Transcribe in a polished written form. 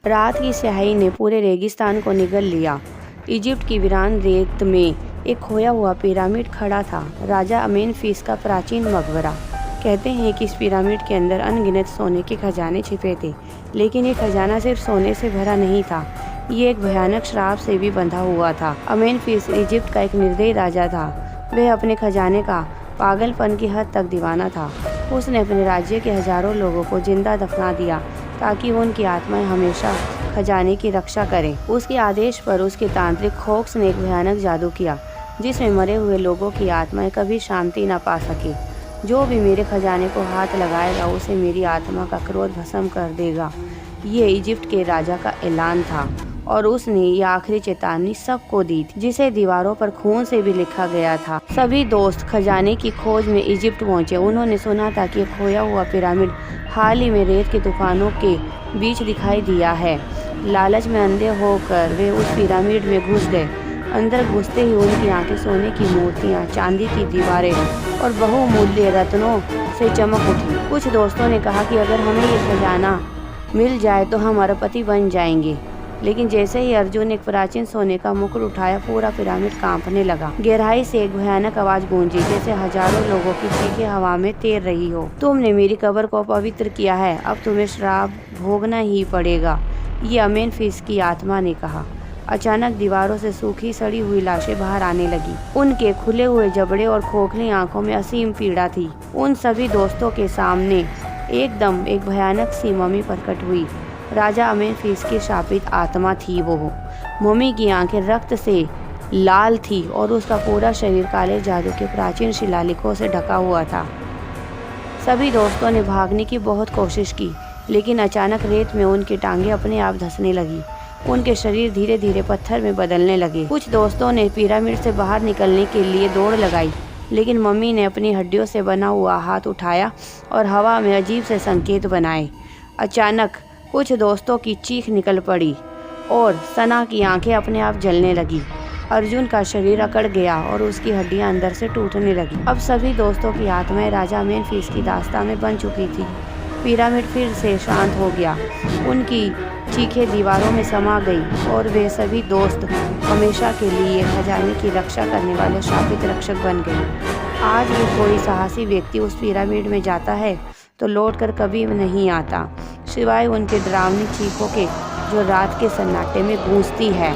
रात की स्याही ने पूरे रेगिस्तान को निगल लिया। इजिप्ट की वीरान रेत में एक खोया हुआ पिरामिड खड़ा था, राजा अमेनफिस का प्राचीन मकबरा। कहते हैं कि इस पिरामिड के अंदर अनगिनत सोने के खजाने छिपे थे, लेकिन ये खजाना सिर्फ सोने से भरा नहीं था, ये एक भयानक श्राप से भी बंधा हुआ था। अमेनफिस इजिप्ट का एक निर्दयी राजा था। वह अपने खजाने का पागलपन की हद तक दीवाना था। उसने अपने राज्य के हजारों लोगों को जिंदा दफना दिया ताकि उनकी आत्माएं हमेशा खजाने की रक्षा करें। उसके आदेश पर उसके तांत्रिक खोक्स ने एक भयानक जादू किया, जिसमें मरे हुए लोगों की आत्माएं कभी शांति न पा सके। जो भी मेरे खजाने को हाथ लगाएगा, उसे मेरी आत्मा का क्रोध भस्म कर देगा। ये इजिप्ट के राजा का ऐलान था और उसने ये आखिरी चेतावनी सबको दी थी, जिसे दीवारों पर खून से भी लिखा गया था। सभी दोस्त खजाने की खोज में इजिप्ट पहुंचे। उन्होंने सुना था कि खोया हुआ पिरामिड हाल ही में रेत के तूफानों के बीच दिखाई दिया है। लालच में अंधे होकर वे उस पिरामिड में घुस गए। अंदर घुसते ही उनकी आंखें सोने की मूर्तियां, चांदी की दीवारें और बहुमूल्य रत्नों से चमक उठी। कुछ दोस्तों ने कहा कि अगर हमें ये खजाना मिल जाए तो हम अरबपति बन जाएंगे। लेकिन जैसे ही अर्जुन ने एक प्राचीन सोने का मुकुट उठाया, पूरा पिरामिड कांपने लगा। गहराई से एक भयानक आवाज गूंजी, जैसे हजारों लोगों की चीखें हवा में तैर रही हो। तुमने मेरी कब्र को पवित्र किया है, अब तुम्हें श्राप भोगना ही पड़ेगा, ये अमेनफिस की आत्मा ने कहा। अचानक दीवारों से सूखी सड़ी हुई लाशें बाहर आने लगी। उनके खुले हुए जबड़े और खोखली आंखों में असीम पीड़ा थी। उन सभी दोस्तों के सामने एकदम एक भयानक सी मम्मी प्रकट हुई। राजा अमेनफिस की शापित आत्मा थी वो। मम्मी की आंखें रक्त से लाल थी और उसका पूरा शरीर काले जादू के प्राचीन शिलालेखों से ढका हुआ था। सभी दोस्तों ने भागने की बहुत कोशिश की, लेकिन अचानक रेत में उनकी टांगें अपने आप धंसने लगी। उनके शरीर धीरे धीरे पत्थर में बदलने लगे। कुछ दोस्तों ने पिरामिड से बाहर निकलने के लिए दौड़ लगाई, लेकिन मम्मी ने अपनी हड्डियों से बना हुआ हाथ उठाया और हवा में अजीब से संकेत बनाए। अचानक कुछ दोस्तों की चीख निकल पड़ी और सना की आंखें अपने आप जलने लगी। अर्जुन का शरीर अकड़ गया और उसकी हड्डियां अंदर से टूटने लगी। अब सभी दोस्तों की आत्माएं राजा अमेनफिस की दास्तां में बन चुकी थी। पिरामिड फिर से शांत हो गया। उनकी चीखें दीवारों में समा गई और वे सभी दोस्त हमेशा के लिए खजाने की रक्षा करने वाले शापित रक्षक बन गए। आज भी कोई साहसी व्यक्ति उस पिरामिड में जाता है तो लौटकर कभी नहीं आता, सिवाय उनके डरावनी चीखों के, जो रात के सन्नाटे में गूंजती है।